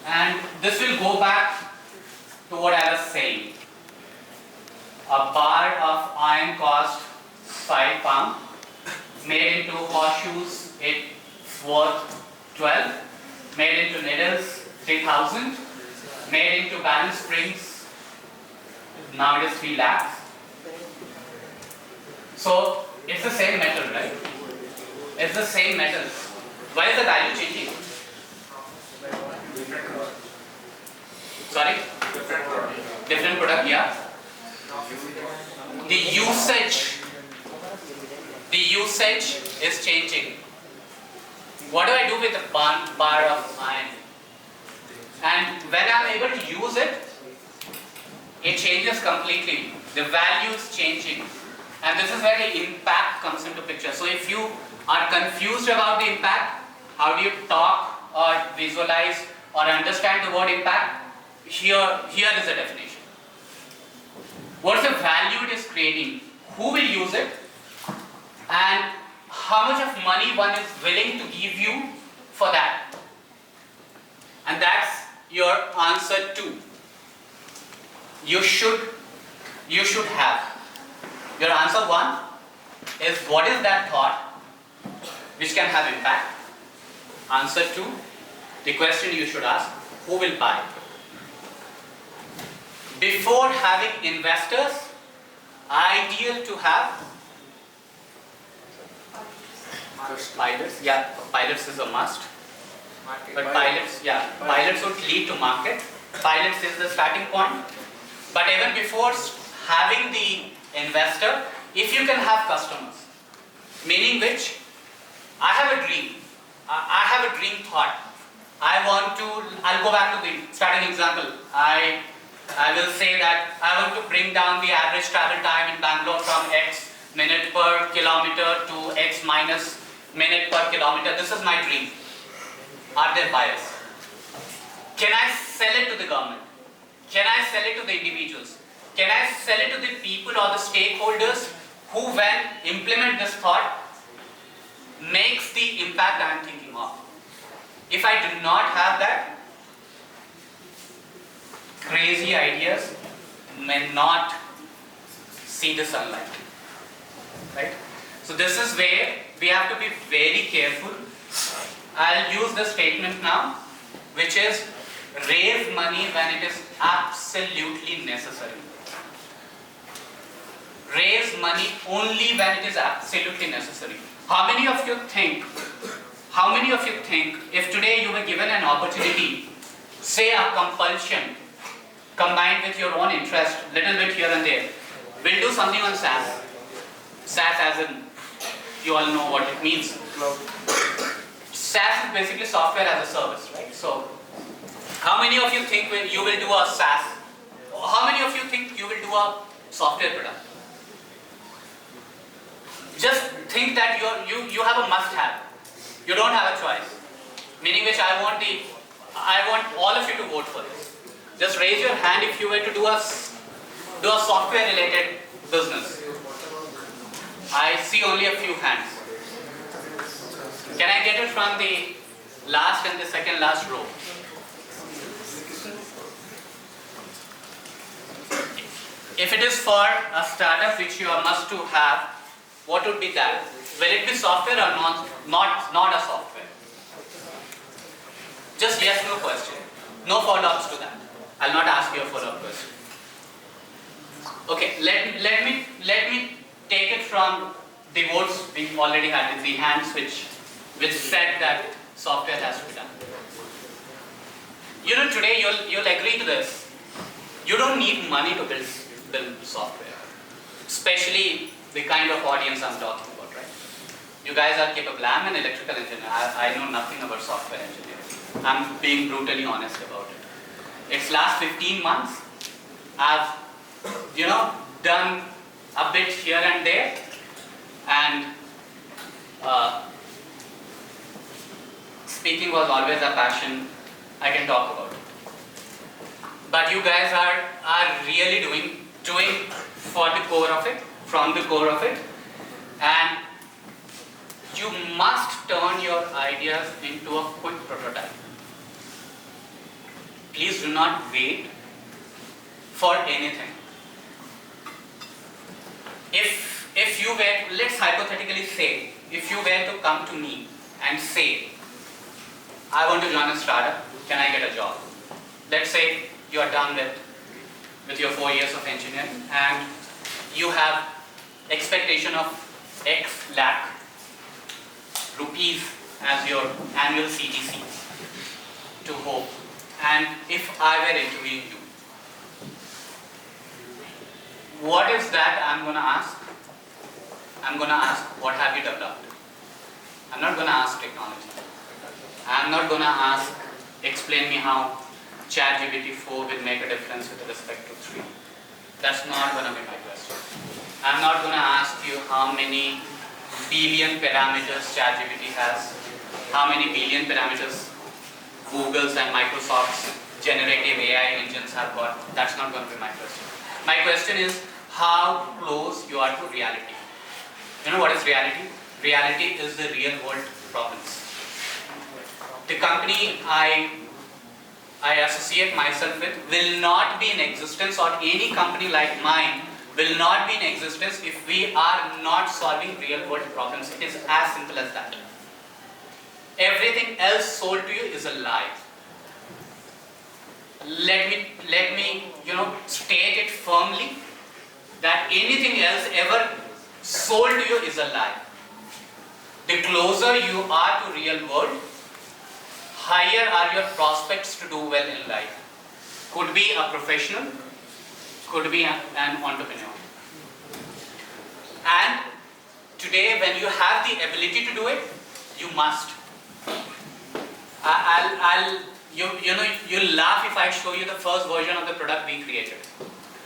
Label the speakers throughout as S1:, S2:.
S1: And this will go back to what I was saying. A bar of iron cost £5. Made into horseshoes, it's worth 12. Made into needles, 3,000. Made into balance springs, now it is 3 lakhs. So it's the same metal, right? It's the same metal. Why is the value changing? Sorry? Different product, yeah. The usage is changing. What do I do with a bar of iron? And when I'm able to use it, it changes completely. The value is changing. And this is where the impact comes into picture. So if you are confused about the impact, how do you talk or visualize or understand the word impact? Here is the definition. What's the value it is creating? Who will use it? And how much of money one is willing to give you for that? And that's your answer 2. You should have. Your answer 1 is what is that thought which can have impact. Answer 2, the question you should ask, who will buy? Before having investors, ideal to have pilots. Yeah, pilots is a must. But pilots would lead to market. Pilots is the starting point. But even before having the investor, if you can have customers, meaning which, I have a dream. I have a dream thought. I'll go back to the starting example. I will say that I want to bring down the average travel time in Bangalore from X minute per kilometer to X minus minute per kilometer. This is my dream. Are there buyers? Can I sell it to the government? Can I sell it to the individuals? Can I sell it to the people or the stakeholders who, when implement this thought, makes the impact I am thinking of? If I do not have that, crazy ideas may not see the sunlight. Right? So this is where we have to be very careful. I'll use the statement now, which is raise money when it is absolutely necessary. Raise money only when it is absolutely necessary. How many of you think if today you were given an opportunity, say a compulsion, combined with your own interest, little bit here and there, we'll do something on SaaS. SaaS as in, you all know what it means. SaaS is basically software as a service, right? So, how many of you think you will do a SaaS? How many of you think you will do a software product? Just think that you have a must-have. You don't have a choice. Meaning which I want all of you to vote for this. Just raise your hand if you were to do a software-related business. I see only a few hands. Can I get it from the last and the second last row? If it is for a startup which you are must to have, what would be that? Will it be software or not a software? Just yes, no question. No follow-ups to that. I'll not ask you a follow-up question. Okay, let me take it from the votes we already had in the hands which said that software has to be done. You know, today you'll agree to this. You don't need money to build software, especially the kind of audience I'm talking about, right? You guys are capable. I'm an electrical engineer. I know nothing about software engineering. I'm being brutally honest about it. It's last 15 months. I've, done a bit here and there, and speaking was always a passion. I can talk about it. But you guys are really doing for the core of it, from the core of it, and you must turn your ideas into a quick prototype. please do not wait for anything. If you were, let's hypothetically say, if you were to come to me and say, I want to join a startup, can I get a job? Let's say you are done with your 4 years of engineering and you have expectation of X lakh rupees as your annual CTC to hope. And if I were interviewing you, what is that I'm going to ask? I'm going to ask, what have you developed? I'm not going to ask technology. I'm not going to ask, explain me how ChatGPT 4 will make a difference with respect to 3. That's not going to be my question. I'm not going to ask you how many billion parameters ChatGPT has, how many billion parameters Google's and Microsoft's generative AI engines have got. That's not going to be my question. My question is how close you are to reality. You know what is reality? Reality is the real world problems. The company I associate myself with will not be in existence, or any company like mine will not be in existence if we are not solving real world problems. It is as simple as that. Everything else sold to you is a lie. Let me state it firmly that anything else ever sold to you is a lie. The closer you are to real world, higher are your prospects to do well in life. Could be a professional, could be an entrepreneur. And today when you have the ability to do it, you must. You'll laugh if I show you the first version of the product we created.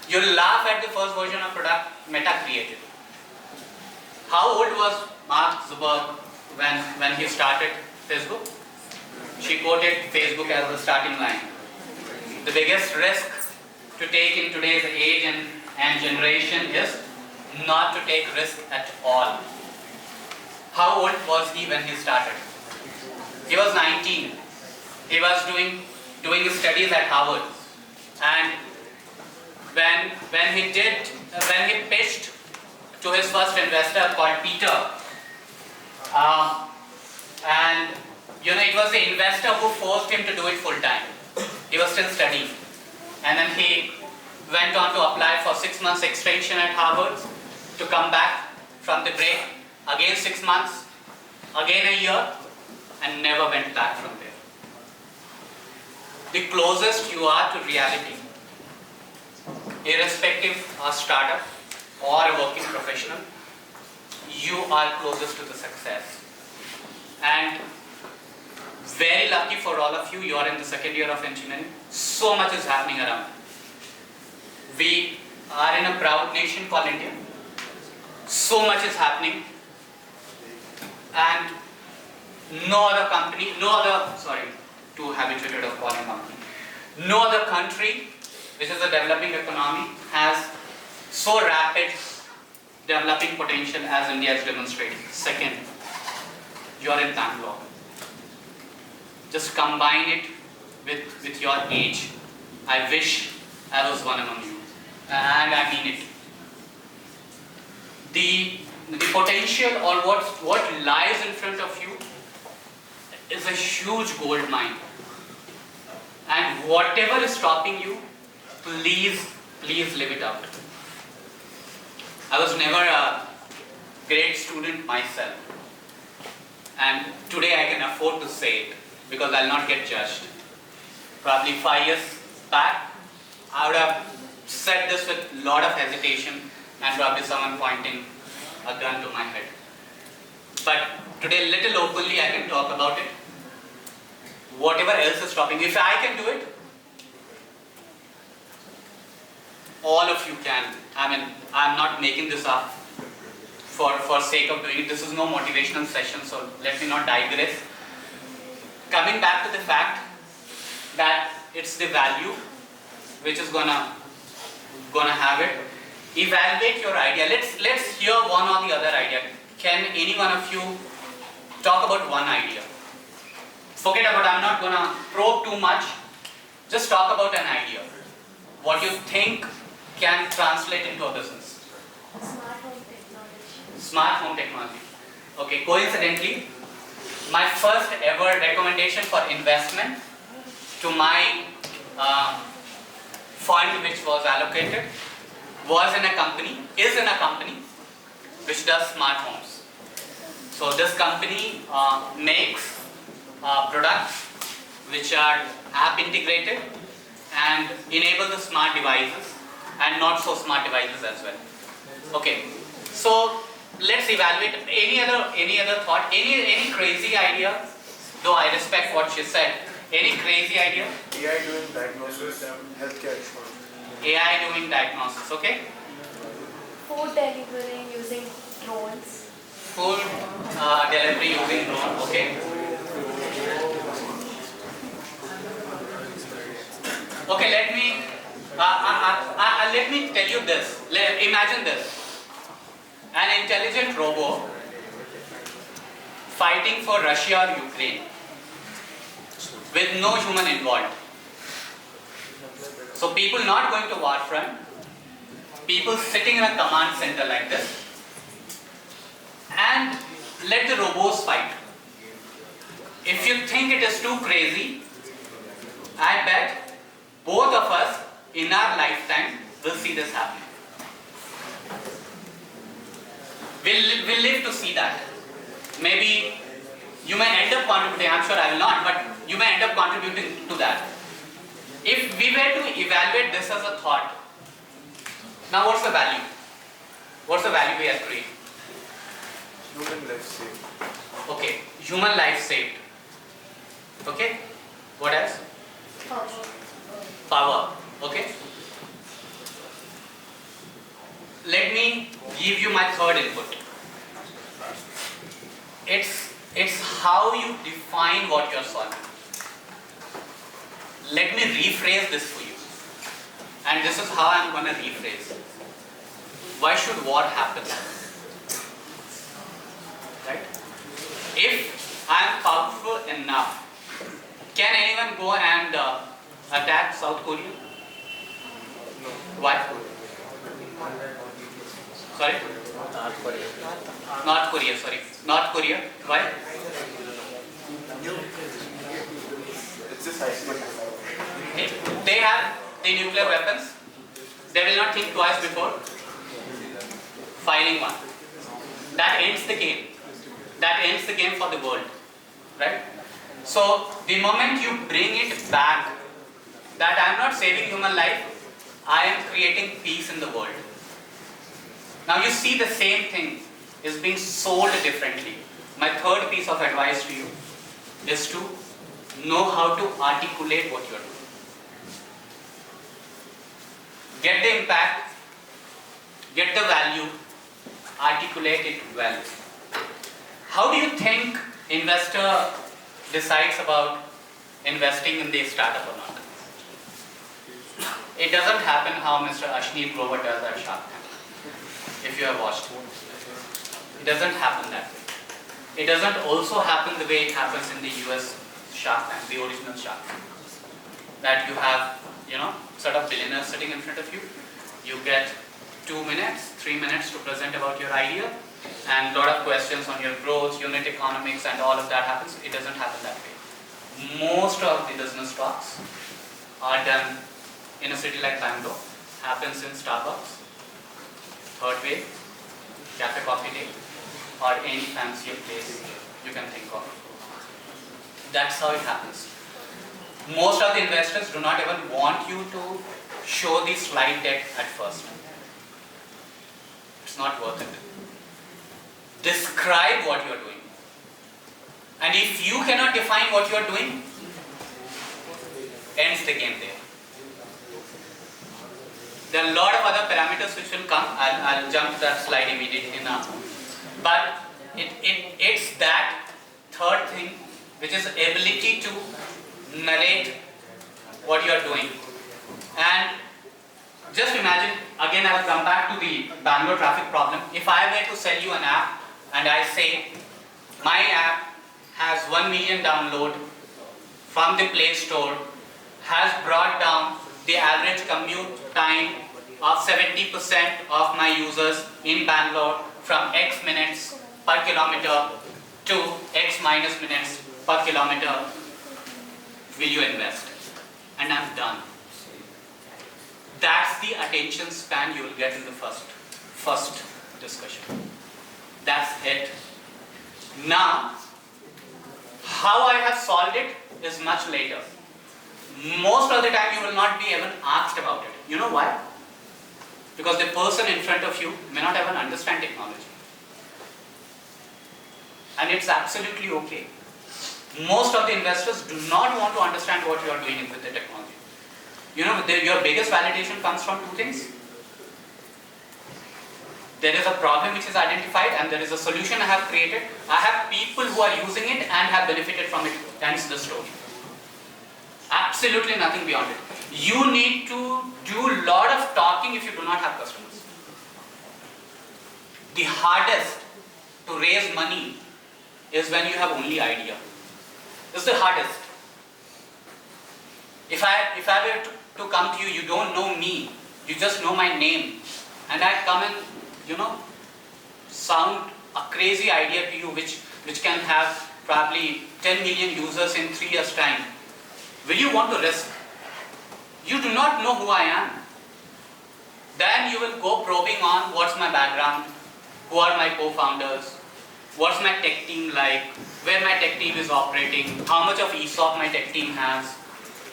S1: You'll laugh at the first version of product Meta created. How old was Mark Zuckerberg when he started Facebook? She quoted Facebook as the starting line. The biggest risk to take in today's age and generation is not to take risk at all. How old was he when he started? He was 19. He was doing his studies at Harvard. And when he pitched to his first investor called Peter, and it was the investor who forced him to do it full time. He was still studying. And then he went on to apply for 6 months extension at Harvard to come back from the break. Again 6 months, again a year, and never went back from there. The closest you are to reality, irrespective of a startup or a working professional, you are closest to the success. And very lucky for all of you, you are in the second year of engineering. So much is happening around. We are in a proud nation called India. So much is happening. And no other country which is a developing economy has so rapid developing potential as India is demonstrating. Second, you are in Bangalore. Just combine it with your age. I wish I was one among you. And I mean it. The potential or what lies in front of you is a huge gold mine. And whatever is stopping you, please live it out. I was never a great student myself. And today I can afford to say it because I'll not get judged. Probably 5 years back, I would have said this with a lot of hesitation and probably someone pointing a gun to my head. But today, little openly, I can talk about it. Whatever else is stopping, if I can do it, all of you can. I mean, I'm not making this up for sake of doing it. This is no motivational session, so let me not digress. Coming back to the fact that it's the value which is gonna have it. Evaluate your idea. Let's hear one or the other idea. Can any one of you talk about one idea? Forget about, I'm not gonna probe too much. Just talk about an idea. What you think can translate into a business.
S2: Smart home technology.
S1: Smart home technology. Okay, coincidentally, my first ever recommendation for investment to my fund which was allocated was in a company, is in a company which does smart homes. So this company makes products which are app integrated and enable the smart devices and not so smart devices as well. Okay, so let's evaluate any other thought, any crazy idea, though I respect what she said. Any crazy idea?
S3: AI doing diagnosis, healthcare.
S1: AI doing diagnosis, okay?
S2: Food delivering using drones.
S1: Food delivery using drone, okay? Okay, let me tell you this. Imagine this. An intelligent robot fighting for Russia or Ukraine with no human involved. So people not going to war front, people sitting in a command center like this, and let the robots fight. If you think it is too crazy, I bet both of us in our lifetime will see this happening. We'll live to see that. Maybe you may end up contributing, I'm sure I will not, but you may end up contributing to that. If we were to evaluate this as a thought, now what's the value? What's the value we have created?
S3: Human life saved.
S1: Okay, human life saved. Okay, what else? Power. Okay. Let me give you my third input. It's how you define what you're solving. Let me rephrase this for you. And this is how I'm going to rephrase. Why should war happen? Right? If I'm powerful enough, can anyone go and attack South Korea?
S3: No.
S1: Why? Sorry? North Korea, sorry. North Korea. Why?
S3: It's just iceberg.
S1: They have the nuclear weapons. They will not think twice before firing one. That ends the game. That ends the game for the world. Right? So, the moment you bring it back, that I am not saving human life, I am creating peace in the world. Now you see the same thing is being sold differently. My third piece of advice to you is to know how to articulate what you are doing. Get the impact, get the value, articulate it well. How do you think investor decides about investing in the startup or not? It doesn't happen how Mr. Ashneet Grover does at Shark Tank. If you have watched it doesn't happen that way. It doesn't also happen the way it happens in the US Shark Tank, the original Shark Tank. That you have, sort of billionaires sitting in front of you. You get 2 minutes, 3 minutes to present about your idea, and a lot of questions on your growth, unit economics, and all of that happens. It doesn't happen that way. Most of the business talks are done in a city like Bangalore, happens in Starbucks, Third Way, Cafe Coffee Day, or any fancier place you can think of. That's how it happens. Most of the investors do not even want you to show the slide deck at first. It's not worth it. Describe what you are doing. And if you cannot define what you are doing, ends the game there. There are a lot of other parameters which will come. I'll jump to that slide immediately now. But it's that third thing, which is ability to narrate what you are doing. And just imagine, again I will come back to the Bangalore traffic problem. If I were to sell you an app and I say, my app has 1 million download from the Play Store has brought down the average commute time of 70% of my users in Bangalore from X minutes per kilometer to X minus minutes per kilometer. Will you invest? And I'm done. That's the attention span you will get in the first discussion. That's it. Now, how I have solved it is much later. Most of the time you will not be even asked about it. You know why? Because the person in front of you may not even understand technology. And it's absolutely okay. Most of the investors do not want to understand what you are doing with the technology. You know, your biggest validation comes from two things. There is a problem which is identified and there is a solution I have created. I have people who are using it and have benefited from it. Hence the story. Absolutely nothing beyond it. You need to do a lot of talking if you do not have customers. The hardest to raise money is when you have only idea. It's the hardest. If I were to come to you, you don't know me, you just know my name, and I come and, sound a crazy idea to you which can have probably 10 million users in 3 years' time. Will you want to risk? You do not know who I am. Then you will go probing on what's my background, who are my co-founders, what's my tech team like, where my tech team is operating, how much of ESOP my tech team has,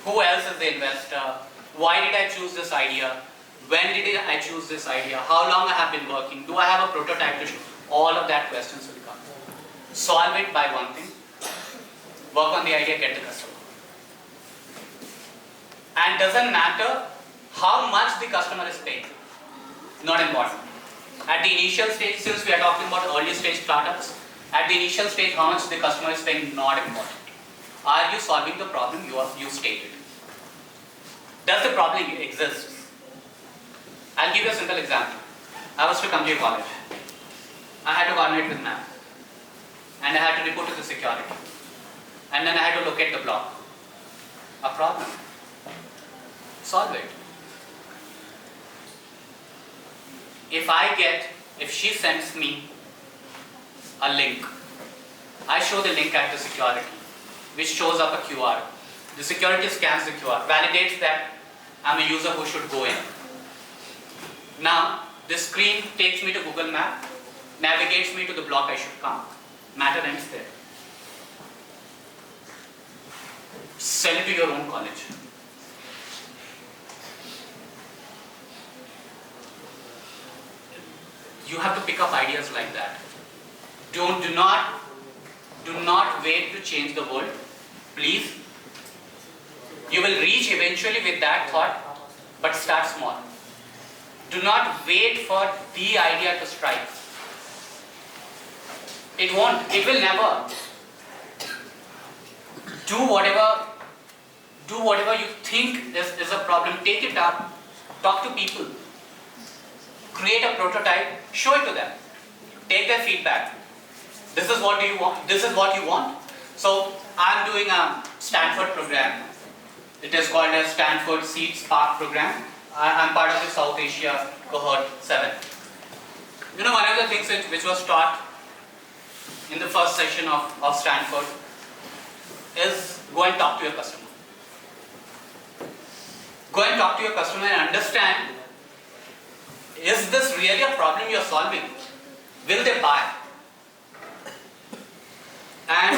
S1: who else is the investor, why did I choose this idea, when did I choose this idea, how long I have been working, do I have a prototype to show? All of that questions will come. Solve it by one thing, work on the idea, get the customer. And doesn't matter how much the customer is paying, not important. At the initial stage, since we are talking about early stage startups, at the initial stage how much the customer is paying, not important. Are you solving the problem you stated? Does the problem exist? I'll give you a simple example. I was to come to your college. I had to coordinate with ma'am. And I had to report to the security. And then I had to locate the block. A problem. Solve it. If she sends me a link, I show the link at the security, which shows up a QR. The security scans the QR, validates that I'm a user who should go in. Now, this screen takes me to Google Map, navigates me to the block I should come. Matter ends there. Sell it to your own college. You have to pick up ideas like that. Do not wait to change the world. Please. You will reach eventually with that thought, but start small. Do not wait for the idea to strike. It won't, it will never. Do whatever you think is a problem, take it up, talk to people. Create a prototype, show it to them. Take their feedback. This is what you want. This is what you want. So I'm doing a Stanford program. It is called a Stanford Seed Spark program. I'm part of the South Asia cohort 7. One of the things which was taught in the first session of Stanford is go and talk to your customer. Go and talk to your customer and understand, is this really a problem you're solving? Will they buy? And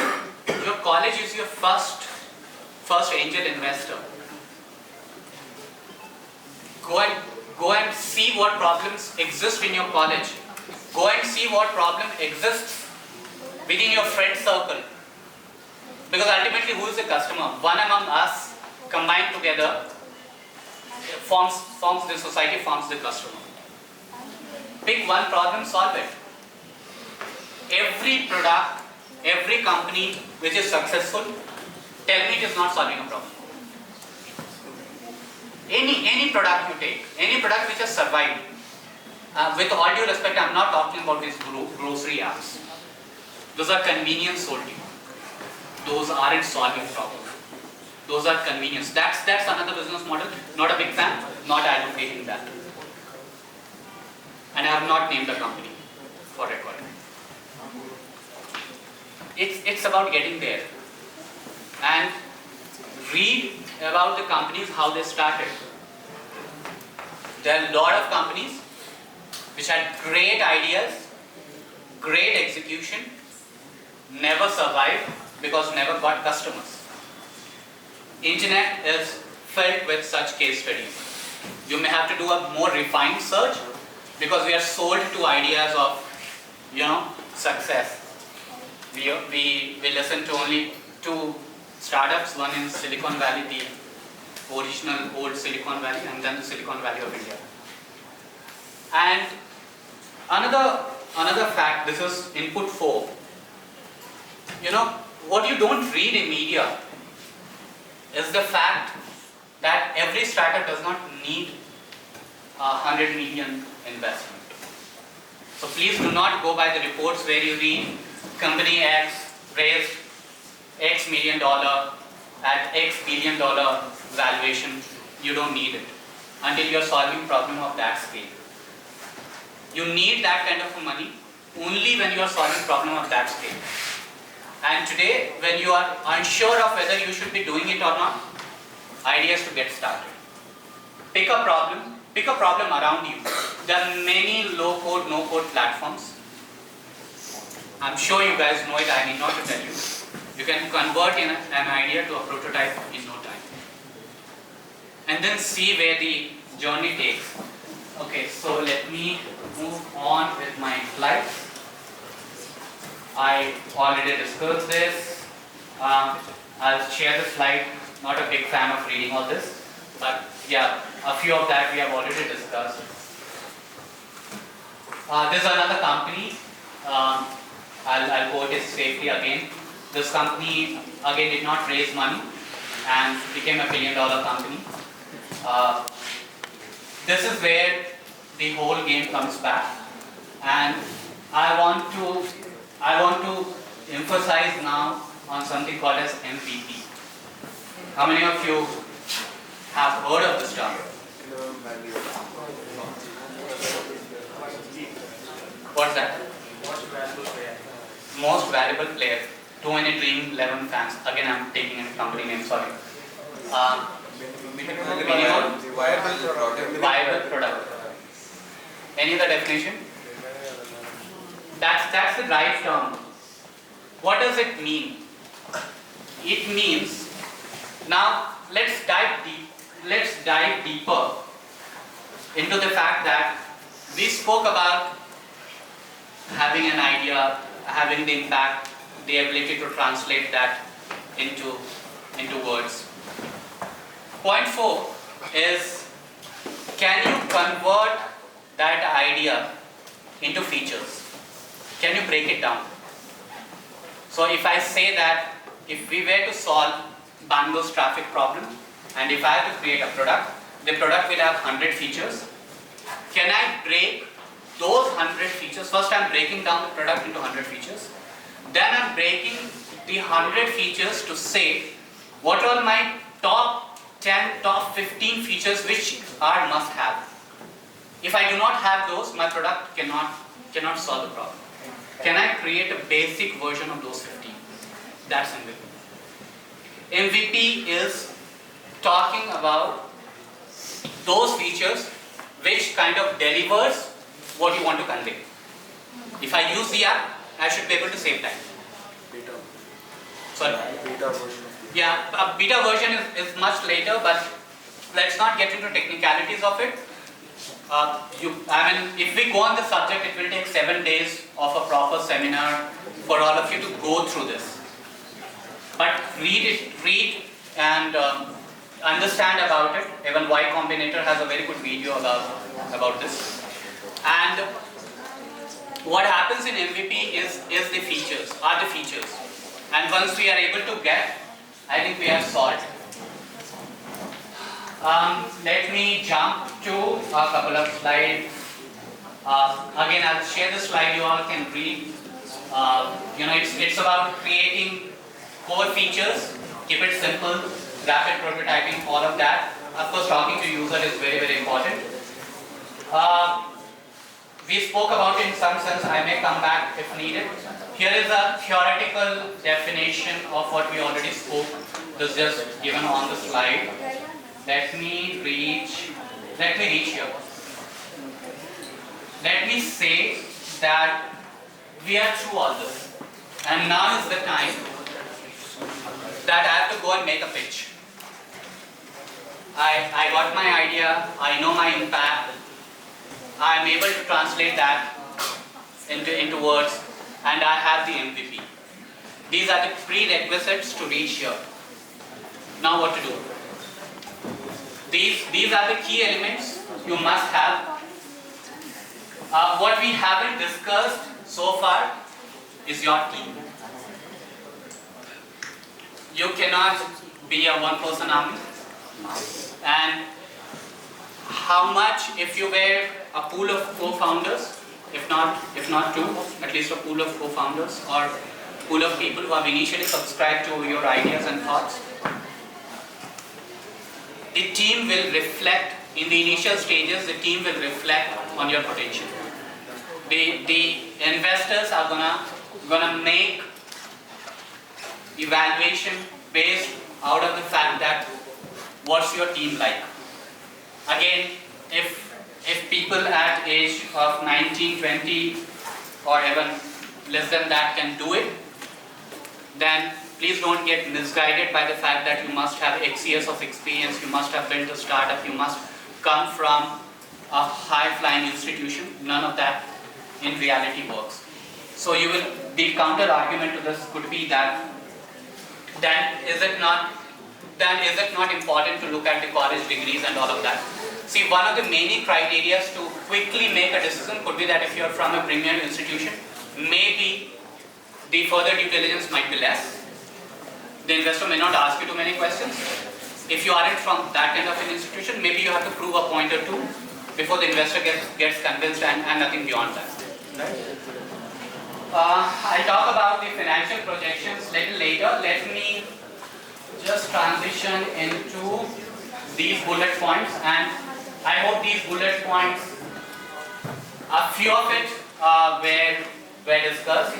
S1: your college is your first angel investor. Go and see what problems exist in your college. Go and see what problem exists within your friend circle. Because ultimately, who is the customer? One among us combined together forms the society, forms the customer. Pick one problem, solve it. Every product, every company which is successful, tell me it is not solving a problem. Any product you take, any product which has survived, with all due respect, I am not talking about these grocery apps. Those are convenience sold to you. Those aren't solving problems. Those are convenience. That's another business model. Not a big fan. Not advocating that. And I have not named the company for record. It's about getting there. And read about the companies, how they started. There are a lot of companies which had great ideas, great execution, never survived because never got customers. Internet is filled with such case studies. You may have to do a more refined search because we are sold to ideas of, success. We listen to only two startups, one in Silicon Valley, the original old Silicon Valley, and then the Silicon Valley of India. And another fact, this is input 4. What you don't read in media is the fact that every startup does not need 100 million investment. So please do not go by the reports where you read company X raised X million dollar at X billion dollar valuation. You don't need it until you are solving problem of that scale. You need that kind of money only when you are solving problem of that scale. And today, when you are unsure of whether you should be doing it or not, idea is to get started. Pick a problem around you. There are many low-code, no-code platforms. I'm sure you guys know it, I need not to tell you. You can convert an idea to a prototype in no time. And then see where the journey takes. Okay, so let me move on with my slides. I already discussed this. I'll share the slide. Not a big fan of reading all this, but yeah, a few of that we have already discussed. This is another company. I'll quote it safely again. This company again did not raise money and became a $1 billion company. This is where the whole game comes back, and I want to emphasize now on something called as MVP. How many of you have heard of this term? What's that?
S4: Most valuable player.
S1: Most valuable player. Too many Dream 11 fans. Again, I'm taking a company name, sorry. Minimum viable product. Any other definition? That's the right term. What does it mean? It means, now let's dive deeper into the fact that we spoke about having an idea, having the impact, the ability to translate that into words. Point 4 is, can you convert that idea into features? Can you break it down? So if I say that if we were to solve Bangalore's traffic problem, and if I have to create a product, the product will have 100 features. Can I break those 100 features? First I'm breaking down the product into 100 features. Then I'm breaking the 100 features to say what are my top 10, top 15 features which are must have. If I do not have those, my product cannot solve the problem. Can I create a basic version of those 15? That's MVP. MVP is talking about those features which kind of delivers what you want to convey. If I use the app, I should be able to save time.
S3: Beta.
S1: Sorry?
S3: Beta version.
S1: Yeah, a beta version is much later, but let's not get into technicalities of it. If we go on the subject, it will take 7 days of a proper seminar for all of you to go through this. But read and understand about it. Even Y Combinator has a very good video about this. And what happens in MVP is the features, And once we are able to get, I think we have solved. Let me jump to a couple of slides. Again, I'll share the slide, you all can read. It's about creating core features, keep it simple, rapid prototyping, all of that. Of course, talking to user is very, very important. We spoke about it in some sense. I may come back if needed. Here is a theoretical definition of what we already spoke. This is just given on the slide. Let me reach here. Let me say that we are through all this. And now is the time that I have to go and make a pitch. I got my idea, I know my impact, I am able to translate that into words, and I have the MVP. These are the prerequisites to reach here. Now what to do? These are the key elements you must have. What we haven't discussed so far is your team. You cannot be a one-person army. And how much, if you were a pool of co-founders, if not two, at least a pool of co-founders or pool of people who have initially subscribed to your ideas and thoughts, the team will reflect, in the initial stages, the team will reflect on your potential. The investors are gonna make evaluation based out of the fact that what's your team like. Again, if people at age of 19, 20 or even less than that can do it, then please don't get misguided by the fact that you must have X years of experience, you must have built a startup, you must come from a high-flying institution. None of that in reality works. So the counter argument to this could be that then is it not important to look at the college degrees and all of that? See, one of the many criteria to quickly make a decision could be that if you are from a premier institution, maybe the further due diligence might be less. The investor may not ask you too many questions. If you aren't from that kind of an institution, maybe you have to prove a point or two before the investor gets convinced and nothing beyond that. Right? I'll talk about the financial projections a little later. Let me just transition into these bullet points, and I hope these bullet points, a few of it were discussed,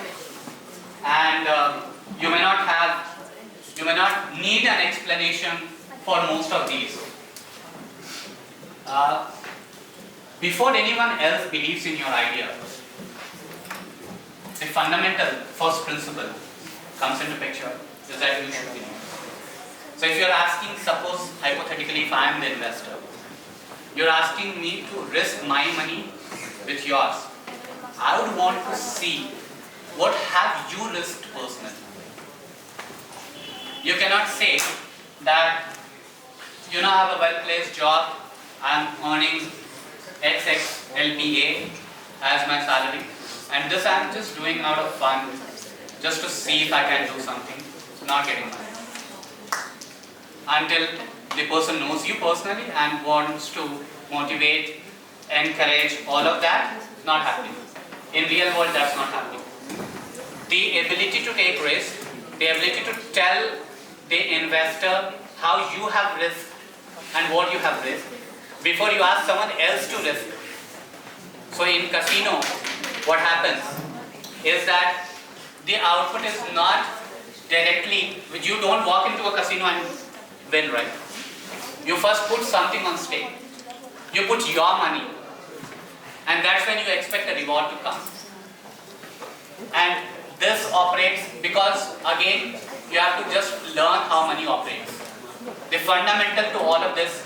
S1: and you may not need an explanation for most of these. Before anyone else believes in your idea, the fundamental first principle comes into picture is that you should believe. So if you're asking, suppose hypothetically if I am the investor, you're asking me to risk my money with yours. I would want to see what have you risked personally. You cannot say that I have a well-placed job, I'm earning XX LPA as my salary, and this I'm just doing out of fun, just to see if I can do something, not getting money. Until the person knows you personally and wants to motivate, encourage, all of that, not happening. In real world, that's not happening. The ability to take risk, the ability to tell the investor how you have risked and what you have risked before you ask someone else to risk. So in casino, what happens is that the output is not directly, you don't walk into a casino and win, right? You first put something on stake. You put your money, and that's when you expect a reward to come. And this operates because, again, you have to just learn how money operates. The fundamental to all of this,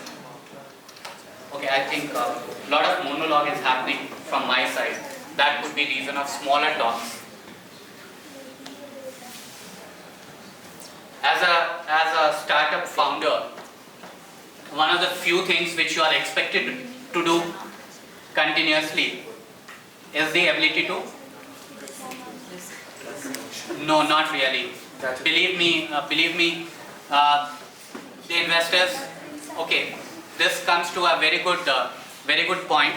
S1: okay, I think a lot of monologue is happening from my side. That could be reason of smaller talks. As a startup founder, one of the few things which you are expected to do continuously is the ability to. No, not really. Believe me, the investors. Okay, this comes to a very good point.